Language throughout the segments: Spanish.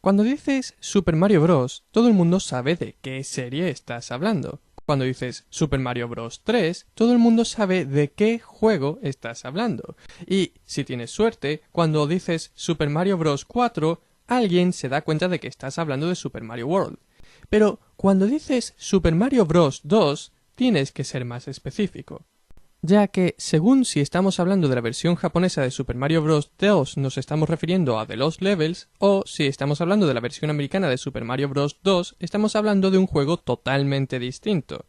Cuando dices Super Mario Bros., todo el mundo sabe de qué serie estás hablando. Cuando dices Super Mario Bros. 3, todo el mundo sabe de qué juego estás hablando. Y, si tienes suerte, cuando dices Super Mario Bros. 4, alguien se da cuenta de que estás hablando de Super Mario World. Pero cuando dices Super Mario Bros. 2, tienes que ser más específico. Ya que, según si estamos hablando de la versión japonesa de Super Mario Bros. 2 nos estamos refiriendo a The Lost Levels, o si estamos hablando de la versión americana de Super Mario Bros. 2, estamos hablando de un juego totalmente distinto.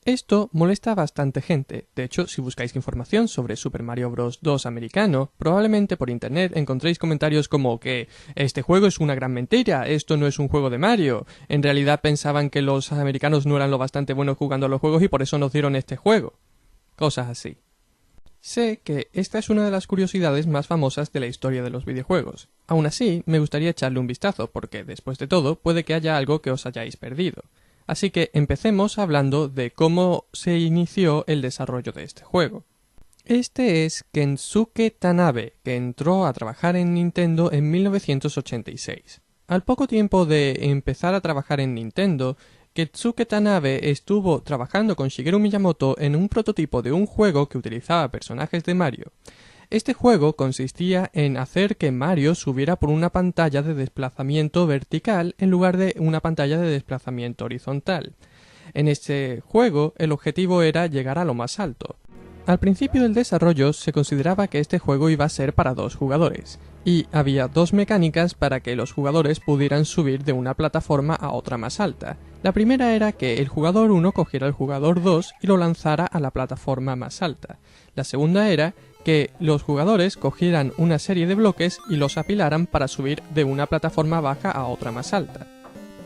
Esto molesta a bastante gente. De hecho, si buscáis información sobre Super Mario Bros. 2 americano, probablemente por internet encontréis comentarios como que este juego es una gran mentira, esto no es un juego de Mario, en realidad pensaban que los americanos no eran lo bastante buenos jugando a los juegos y por eso nos dieron este juego. Cosas así. Sé que esta es una de las curiosidades más famosas de la historia de los videojuegos. Aún así, me gustaría echarle un vistazo, porque después de todo, puede que haya algo que os hayáis perdido. Así que empecemos hablando de cómo se inició el desarrollo de este juego. Este es Kensuke Tanabe, que entró a trabajar en Nintendo en 1986. Al poco tiempo de empezar a trabajar en Nintendo, Kensuke Tanabe estuvo trabajando con Shigeru Miyamoto en un prototipo de un juego que utilizaba personajes de Mario. Este juego consistía en hacer que Mario subiera por una pantalla de desplazamiento vertical en lugar de una pantalla de desplazamiento horizontal. En este juego el objetivo era llegar a lo más alto. Al principio del desarrollo se consideraba que este juego iba a ser para 2 jugadores, y había 2 mecánicas para que los jugadores pudieran subir de una plataforma a otra más alta. La primera era que el jugador 1 cogiera al jugador 2 y lo lanzara a la plataforma más alta. La segunda era que los jugadores cogieran una serie de bloques y los apilaran para subir de una plataforma baja a otra más alta.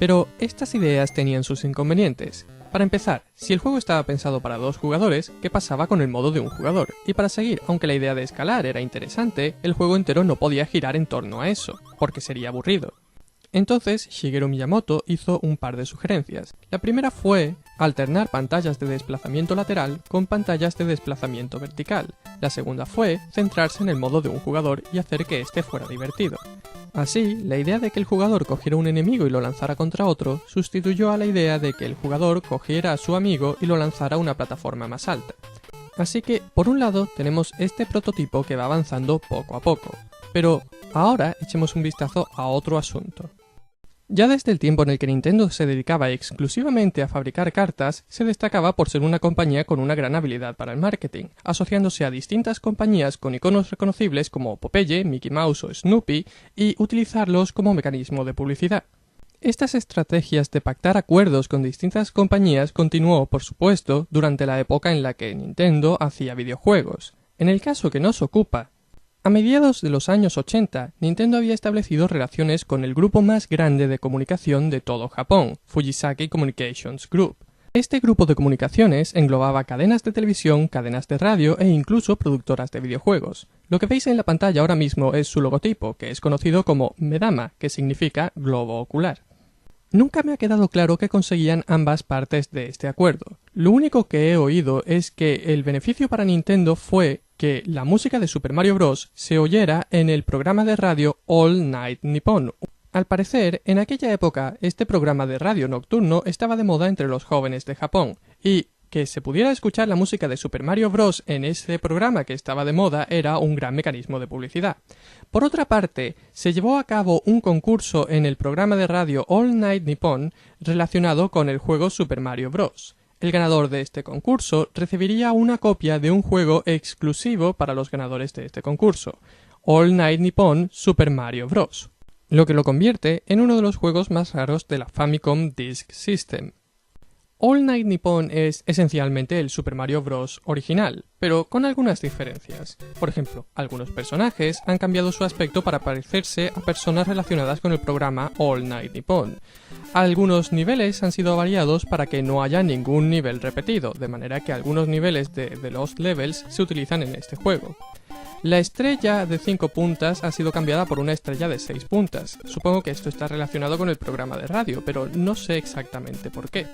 Pero estas ideas tenían sus inconvenientes. Para empezar, si el juego estaba pensado para 2 jugadores, ¿qué pasaba con el modo de un jugador? Y para seguir, aunque la idea de escalar era interesante, el juego entero no podía girar en torno a eso, porque sería aburrido. Entonces, Shigeru Miyamoto hizo un par de sugerencias. La primera fue alternar pantallas de desplazamiento lateral con pantallas de desplazamiento vertical. La segunda fue centrarse en el modo de un jugador y hacer que este fuera divertido. Así, la idea de que el jugador cogiera un enemigo y lo lanzara contra otro sustituyó a la idea de que el jugador cogiera a su amigo y lo lanzara a una plataforma más alta. Así que, por un lado, tenemos este prototipo que va avanzando poco a poco. Pero ahora echemos un vistazo a otro asunto. Ya desde el tiempo en el que Nintendo se dedicaba exclusivamente a fabricar cartas, se destacaba por ser una compañía con una gran habilidad para el marketing, asociándose a distintas compañías con iconos reconocibles como Popeye, Mickey Mouse o Snoopy, y utilizarlos como mecanismo de publicidad. Estas estrategias de pactar acuerdos con distintas compañías continuó, por supuesto, durante la época en la que Nintendo hacía videojuegos. En el caso que nos ocupa, a mediados de los años 80, Nintendo había establecido relaciones con el grupo más grande de comunicación de todo Japón, Fujisaki Communications Group. Este grupo de comunicaciones englobaba cadenas de televisión, cadenas de radio e incluso productoras de videojuegos. Lo que veis en la pantalla ahora mismo es su logotipo, que es conocido como Medama, que significa globo ocular. Nunca me ha quedado claro qué conseguían ambas partes de este acuerdo. Lo único que he oído es que el beneficio para Nintendo fue que la música de Super Mario Bros. Se oyera en el programa de radio All Night Nippon. Al parecer, en aquella época, este programa de radio nocturno estaba de moda entre los jóvenes de Japón, y que se pudiera escuchar la música de Super Mario Bros. En ese programa que estaba de moda era un gran mecanismo de publicidad. Por otra parte, se llevó a cabo un concurso en el programa de radio All Night Nippon relacionado con el juego Super Mario Bros. El ganador de este concurso recibiría una copia de un juego exclusivo para los ganadores de este concurso, All Night Nippon Super Mario Bros., lo que lo convierte en uno de los juegos más raros de la Famicom Disk System. All Night Nippon es esencialmente el Super Mario Bros. Original, pero con algunas diferencias. Por ejemplo, algunos personajes han cambiado su aspecto para parecerse a personas relacionadas con el programa All Night Nippon. Algunos niveles han sido variados para que no haya ningún nivel repetido, de manera que algunos niveles de The Lost Levels se utilizan en este juego. La estrella de 5 puntas ha sido cambiada por una estrella de 6 puntas. Supongo que esto está relacionado con el programa de radio, pero no sé exactamente por qué.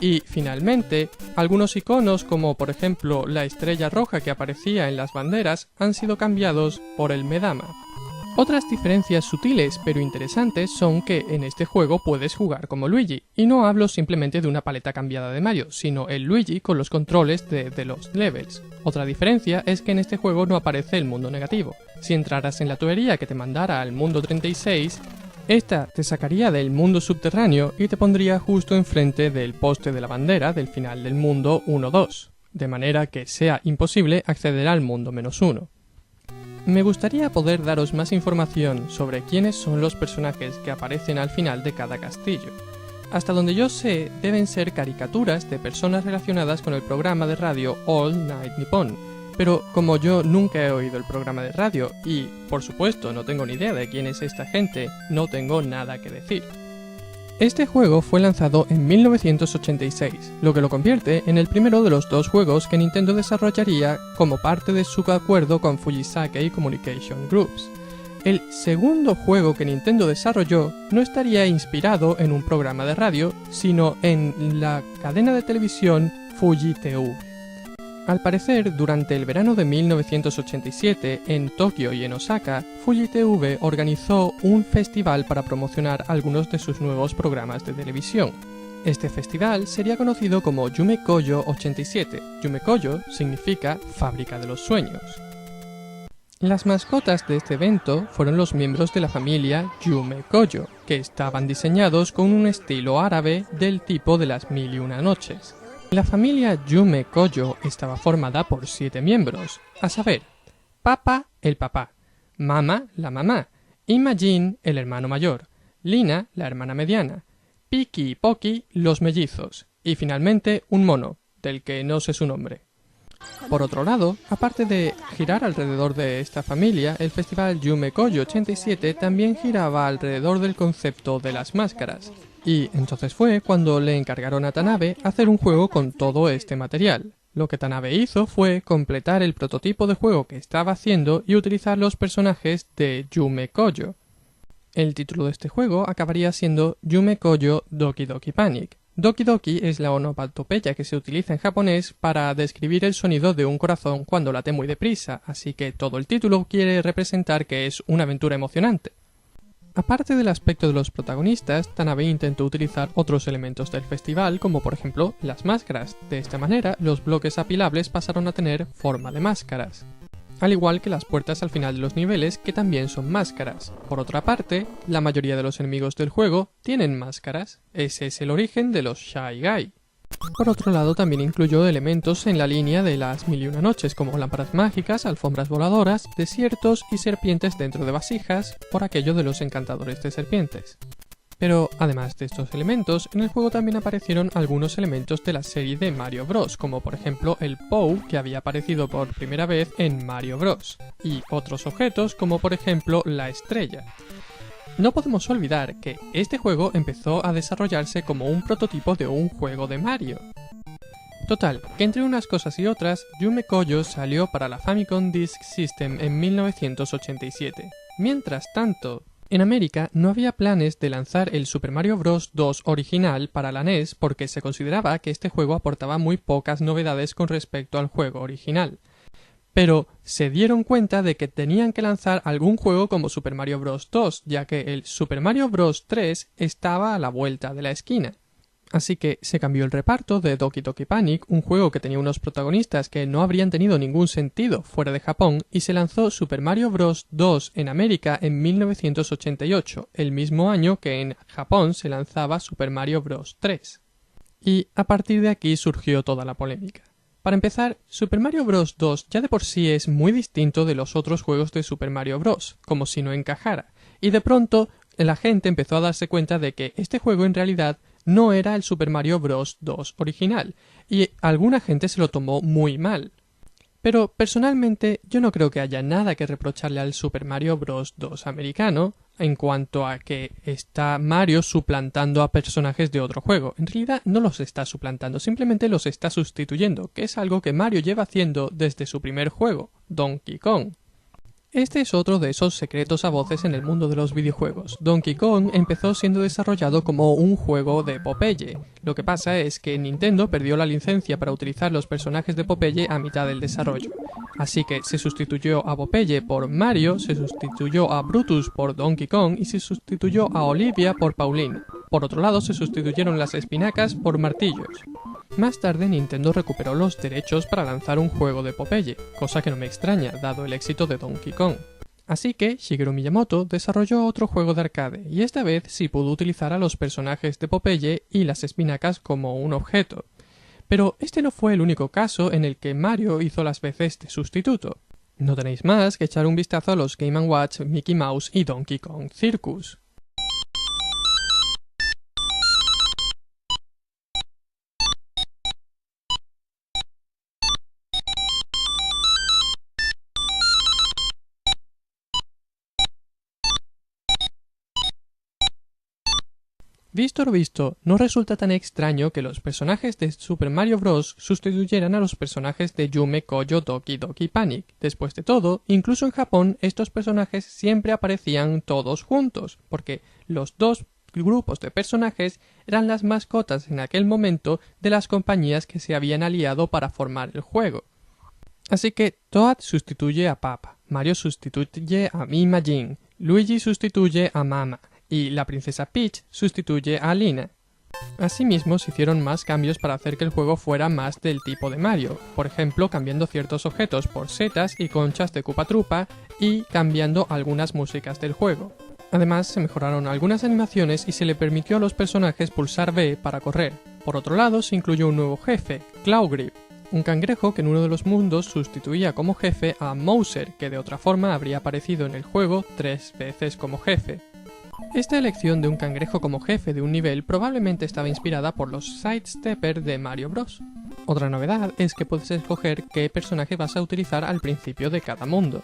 Y, finalmente, algunos iconos, como por ejemplo la estrella roja que aparecía en las banderas, han sido cambiados por el Medama. Otras diferencias sutiles pero interesantes son que en este juego puedes jugar como Luigi, y no hablo simplemente de una paleta cambiada de Mario, sino el Luigi con los controles de los levels. Otra diferencia es que en este juego no aparece el mundo negativo. Si entraras en la tubería que te mandara al mundo 36, esta te sacaría del mundo subterráneo y te pondría justo enfrente del poste de la bandera del final del mundo 1-2, de manera que sea imposible acceder al mundo -1. Me gustaría poder daros más información sobre quiénes son los personajes que aparecen al final de cada castillo. Hasta donde yo sé, deben ser caricaturas de personas relacionadas con el programa de radio All Night Nippon, pero como yo nunca he oído el programa de radio y, por supuesto, no tengo ni idea de quién es esta gente, no tengo nada que decir. Este juego fue lanzado en 1986, lo que lo convierte en el primero de los dos juegos que Nintendo desarrollaría como parte de su acuerdo con Fujisake Communication Groups. El segundo juego que Nintendo desarrolló no estaría inspirado en un programa de radio, sino en la cadena de televisión Fuji TV. Al parecer, durante el verano de 1987, en Tokio y en Osaka, Fuji TV organizó un festival para promocionar algunos de sus nuevos programas de televisión. Este festival sería conocido como Yume Koyo 87. Yume Koyo significa Fábrica de los Sueños. Las mascotas de este evento fueron los miembros de la familia Yume Koyo, que estaban diseñados con un estilo árabe del tipo de las 1001 noches. La familia Yume Koyo estaba formada por 7 miembros, a saber, Papa, el papá, Mama, la mamá, Imajin, el hermano mayor, Lina, la hermana mediana, Piki y Poki, los mellizos, y finalmente un mono, del que no sé su nombre. Por otro lado, aparte de girar alrededor de esta familia, el festival Yume Koyo 87 también giraba alrededor del concepto de las máscaras. Y entonces fue cuando le encargaron a Tanabe hacer un juego con todo este material. Lo que Tanabe hizo fue completar el prototipo de juego que estaba haciendo y utilizar los personajes de Yume Koyo. El título de este juego acabaría siendo Yume Koyo Doki Doki Panic. Doki Doki es la onomatopeya que se utiliza en japonés para describir el sonido de un corazón cuando late muy deprisa, así que todo el título quiere representar que es una aventura emocionante. Aparte del aspecto de los protagonistas, Tanabe intentó utilizar otros elementos del festival, como por ejemplo las máscaras. De esta manera, los bloques apilables pasaron a tener forma de máscaras, al igual que las puertas al final de los niveles, que también son máscaras. Por otra parte, la mayoría de los enemigos del juego tienen máscaras. Ese es el origen de los Shy Guy. Por otro lado, también incluyó elementos en la línea de las 1001 noches, como lámparas mágicas, alfombras voladoras, desiertos y serpientes dentro de vasijas, por aquello de los encantadores de serpientes. Pero, además de estos elementos, en el juego también aparecieron algunos elementos de la serie de Mario Bros, como por ejemplo el Pou, que había aparecido por primera vez en Mario Bros, y otros objetos como por ejemplo la estrella. No podemos olvidar que este juego empezó a desarrollarse como un prototipo de un juego de Mario. Total, que entre unas cosas y otras, Yume Koyo salió para la Famicom Disk System en 1987. Mientras tanto, en América no había planes de lanzar el Super Mario Bros. 2 original para la NES porque se consideraba que este juego aportaba muy pocas novedades con respecto al juego original. Pero se dieron cuenta de que tenían que lanzar algún juego como Super Mario Bros. 2, ya que el Super Mario Bros. 3 estaba a la vuelta de la esquina. Así que se cambió el reparto de Doki Doki Panic, un juego que tenía unos protagonistas que no habrían tenido ningún sentido fuera de Japón, y se lanzó Super Mario Bros. 2 en América en 1988, el mismo año que en Japón se lanzaba Super Mario Bros. 3. Y a partir de aquí surgió toda la polémica. Para empezar, Super Mario Bros. 2 ya de por sí es muy distinto de los otros juegos de Super Mario Bros., como si no encajara, y de pronto la gente empezó a darse cuenta de que este juego en realidad no era el Super Mario Bros. 2 original, y alguna gente se lo tomó muy mal. Pero personalmente yo no creo que haya nada que reprocharle al Super Mario Bros. 2 americano en cuanto a que está Mario suplantando a personajes de otro juego. En realidad no los está suplantando, simplemente los está sustituyendo, que es algo que Mario lleva haciendo desde su primer juego, Donkey Kong. Este es otro de esos secretos a voces en el mundo de los videojuegos. Donkey Kong empezó siendo desarrollado como un juego de Popeye. Lo que pasa es que Nintendo perdió la licencia para utilizar los personajes de Popeye a mitad del desarrollo. Así que se sustituyó a Popeye por Mario, se sustituyó a Brutus por Donkey Kong y se sustituyó a Olivia por Pauline. Por otro lado, se sustituyeron las espinacas por martillos. Más tarde Nintendo recuperó los derechos para lanzar un juego de Popeye, cosa que no me extraña, dado el éxito de Donkey Kong. Así que Shigeru Miyamoto desarrolló otro juego de arcade, y esta vez sí pudo utilizar a los personajes de Popeye y las espinacas como un objeto. Pero este no fue el único caso en el que Mario hizo las veces de sustituto. No tenéis más que echar un vistazo a los Game & Watch, Mickey Mouse y Donkey Kong Circus. Visto lo visto, no resulta tan extraño que los personajes de Super Mario Bros. Sustituyeran a los personajes de Yume Koyo Doki Doki Panic. Después de todo, incluso en Japón, estos personajes siempre aparecían todos juntos, porque los dos grupos de personajes eran las mascotas en aquel momento de las compañías que se habían aliado para formar el juego. Así que Toad sustituye a Papa, Mario sustituye a Mima Jin, Luigi sustituye a Mama, y la princesa Peach sustituye a Lina. Asimismo, se hicieron más cambios para hacer que el juego fuera más del tipo de Mario, por ejemplo cambiando ciertos objetos por setas y conchas de Koopa Troopa y cambiando algunas músicas del juego. Además, se mejoraron algunas animaciones y se le permitió a los personajes pulsar B para correr. Por otro lado, se incluyó un nuevo jefe, Clawgrip, un cangrejo que en uno de los mundos sustituía como jefe a Mouser, que de otra forma habría aparecido en el juego 3 veces como jefe. Esta elección de un cangrejo como jefe de un nivel probablemente estaba inspirada por los Sidestepper de Mario Bros. Otra novedad es que puedes escoger qué personaje vas a utilizar al principio de cada mundo,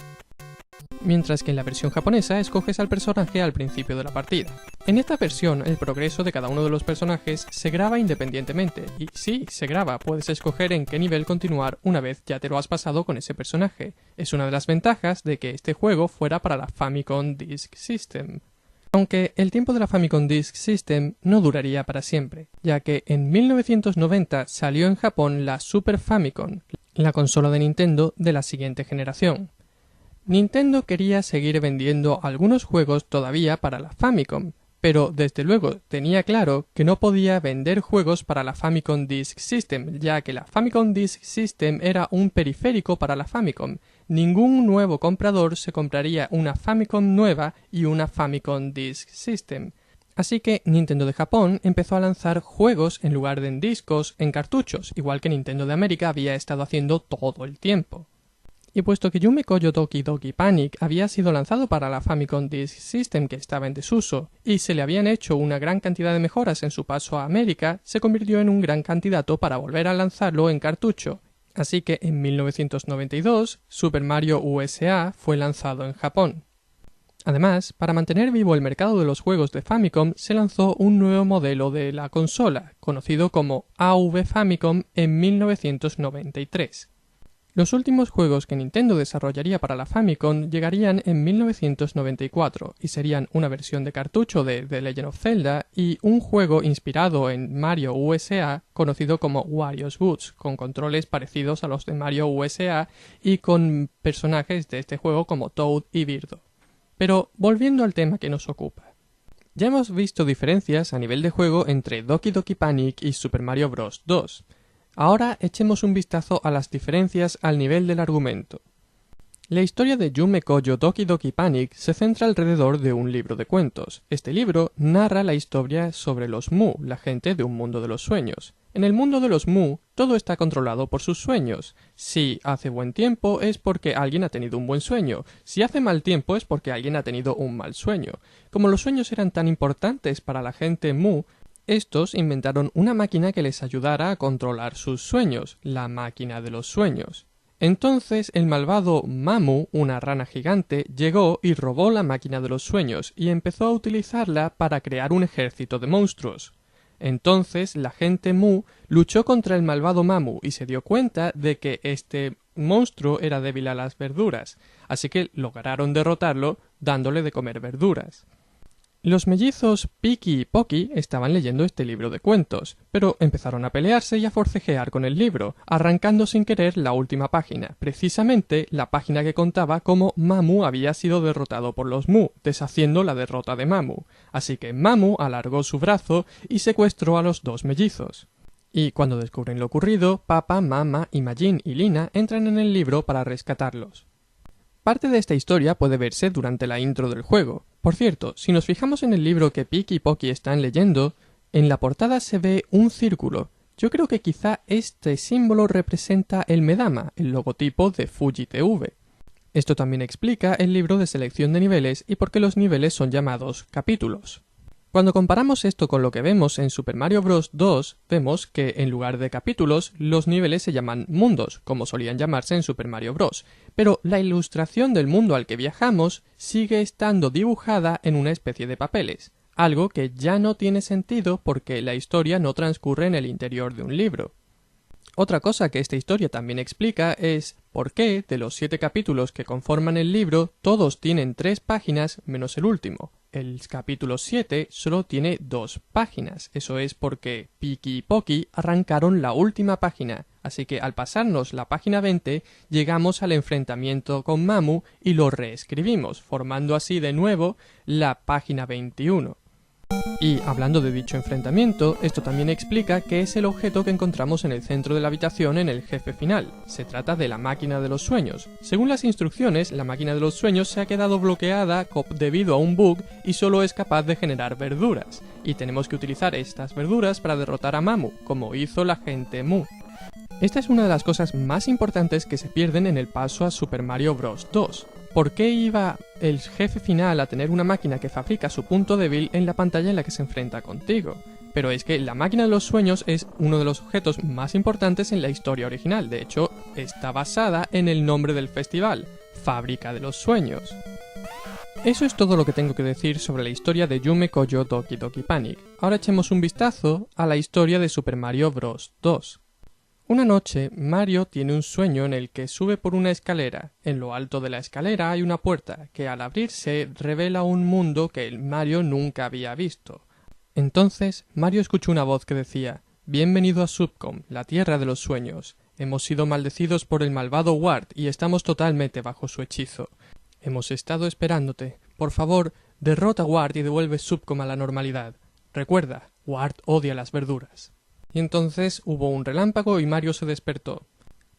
mientras que en la versión japonesa escoges al personaje al principio de la partida. En esta versión, el progreso de cada uno de los personajes se graba independientemente, y sí, se graba, puedes escoger en qué nivel continuar una vez ya te lo has pasado con ese personaje. Es una de las ventajas de que este juego fuera para la Famicom Disk System. Aunque el tiempo de la Famicom Disk System no duraría para siempre, ya que en 1990 salió en Japón la Super Famicom, la consola de Nintendo de la siguiente generación. Nintendo quería seguir vendiendo algunos juegos todavía para la Famicom, pero desde luego tenía claro que no podía vender juegos para la Famicom Disk System, ya que la Famicom Disk System era un periférico para la Famicom. Ningún nuevo comprador se compraría una Famicom nueva y una Famicom Disk System. Así que Nintendo de Japón empezó a lanzar juegos en lugar de en discos, en cartuchos, igual que Nintendo de América había estado haciendo todo el tiempo. Y puesto que Yume Koyo Doki Doki Panic había sido lanzado para la Famicom Disk System que estaba en desuso, y se le habían hecho una gran cantidad de mejoras en su paso a América, se convirtió en un gran candidato para volver a lanzarlo en cartucho. Así que en 1992, Super Mario USA fue lanzado en Japón. Además, para mantener vivo el mercado de los juegos de Famicom, se lanzó un nuevo modelo de la consola, conocido como AV Famicom en 1993. Los últimos juegos que Nintendo desarrollaría para la Famicom llegarían en 1994 y serían una versión de cartucho de The Legend of Zelda y un juego inspirado en Mario USA conocido como Wario's Woods, con controles parecidos a los de Mario USA y con personajes de este juego como Toad y Birdo. Pero volviendo al tema que nos ocupa. Ya hemos visto diferencias a nivel de juego entre Doki Doki Panic y Super Mario Bros. 2. Ahora echemos un vistazo a las diferencias al nivel del argumento. La historia de Yume Koyo Doki Doki Panic se centra alrededor de un libro de cuentos. Este libro narra la historia sobre los Mu, la gente de un mundo de los sueños. En el mundo de los Mu, todo está controlado por sus sueños. Si hace buen tiempo es porque alguien ha tenido un buen sueño. Si hace mal tiempo es porque alguien ha tenido un mal sueño. Como los sueños eran tan importantes para la gente Mu, estos inventaron una máquina que les ayudara a controlar sus sueños, la máquina de los sueños. Entonces el malvado Mamu, una rana gigante, llegó y robó la máquina de los sueños y empezó a utilizarla para crear un ejército de monstruos. Entonces la gente Mu luchó contra el malvado Mamu y se dio cuenta de que este monstruo era débil a las verduras, así que lograron derrotarlo dándole de comer verduras. Los mellizos Piki y Poki estaban leyendo este libro de cuentos, pero empezaron a pelearse y a forcejear con el libro, arrancando sin querer la última página, precisamente la página que contaba cómo Mamu había sido derrotado por los Mu, deshaciendo la derrota de Mamu. Así que Mamu alargó su brazo y secuestró a los dos mellizos. Y cuando descubren lo ocurrido, Papa, Mama, Imajin y Lina entran en el libro para rescatarlos. Parte de esta historia puede verse durante la intro del juego. Por cierto, si nos fijamos en el libro que Piki y Poki están leyendo, en la portada se ve un círculo. Yo creo que quizá este símbolo representa el Medama, el logotipo de Fuji TV. Esto también explica el libro de selección de niveles y por qué los niveles son llamados capítulos. Cuando comparamos esto con lo que vemos en Super Mario Bros. 2, vemos que en lugar de capítulos, los niveles se llaman mundos, como solían llamarse en Super Mario Bros. Pero la ilustración del mundo al que viajamos sigue estando dibujada en una especie de papeles, algo que ya no tiene sentido porque la historia no transcurre en el interior de un libro. Otra cosa que esta historia también explica es por qué, de los 7 capítulos que conforman el libro, todos tienen 3 páginas menos el último. El capítulo 7 solo tiene 2 páginas. Eso es porque Piki y Poki arrancaron la última página. Así que al pasarnos la página 20, llegamos al enfrentamiento con Mamu y lo reescribimos, formando así de nuevo la página 21. Y hablando de dicho enfrentamiento, esto también explica qué es el objeto que encontramos en el centro de la habitación en el jefe final. Se trata de la máquina de los sueños. Según las instrucciones, la máquina de los sueños se ha quedado bloqueada debido a un bug y solo es capaz de generar verduras. Y tenemos que utilizar estas verduras para derrotar a Mamu, como hizo la gente Mu. Esta es una de las cosas más importantes que se pierden en el paso a Super Mario Bros. 2. ¿Por qué iba el jefe final a tener una máquina que fabrica su punto débil en la pantalla en la que se enfrenta contigo? Pero es que la máquina de los sueños es uno de los objetos más importantes en la historia original. De hecho, está basada en el nombre del festival, Fábrica de los Sueños. Eso es todo lo que tengo que decir sobre la historia de Yume Koyo Doki Doki Panic. Ahora echemos un vistazo a la historia de Super Mario Bros. 2. Una noche, Mario tiene un sueño en el que sube por una escalera. En lo alto de la escalera hay una puerta que al abrirse revela un mundo que Mario nunca había visto. Entonces, Mario escuchó una voz que decía: «Bienvenido a Subcom, la tierra de los sueños. Hemos sido maldecidos por el malvado Wart y estamos totalmente bajo su hechizo. Hemos estado esperándote. Por favor, derrota a Wart y devuelve Subcom a la normalidad. Recuerda, Wart odia las verduras». Y entonces hubo un relámpago y Mario se despertó.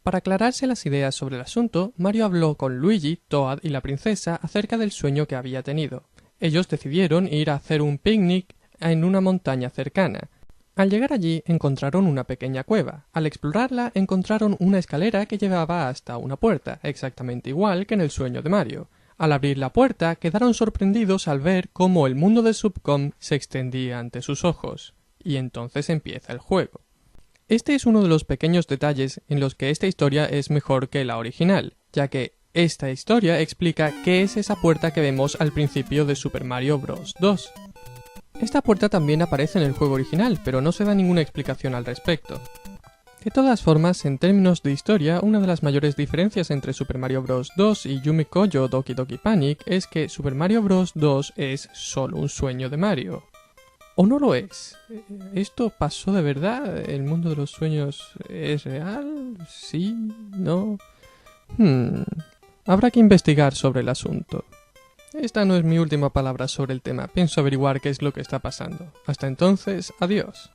Para aclararse las ideas sobre el asunto, Mario habló con Luigi, Toad y la princesa acerca del sueño que había tenido. Ellos decidieron ir a hacer un picnic en una montaña cercana. Al llegar allí encontraron una pequeña cueva. Al explorarla encontraron una escalera que llevaba hasta una puerta, exactamente igual que en el sueño de Mario. Al abrir la puerta quedaron sorprendidos al ver cómo el mundo de Subcom se extendía ante sus ojos. Y entonces empieza el juego. Este es uno de los pequeños detalles en los que esta historia es mejor que la original, ya que esta historia explica qué es esa puerta que vemos al principio de Super Mario Bros. 2. Esta puerta también aparece en el juego original, pero no se da ninguna explicación al respecto. De todas formas, en términos de historia, una de las mayores diferencias entre Super Mario Bros. 2 y Yume Koyo Doki Doki Panic es que Super Mario Bros. 2 es solo un sueño de Mario. ¿O no lo es? ¿Esto pasó de verdad? ¿El mundo de los sueños es real? ¿Sí? ¿No? Habrá que investigar sobre el asunto. Esta no es mi última palabra sobre el tema. Pienso averiguar qué es lo que está pasando. Hasta entonces, adiós.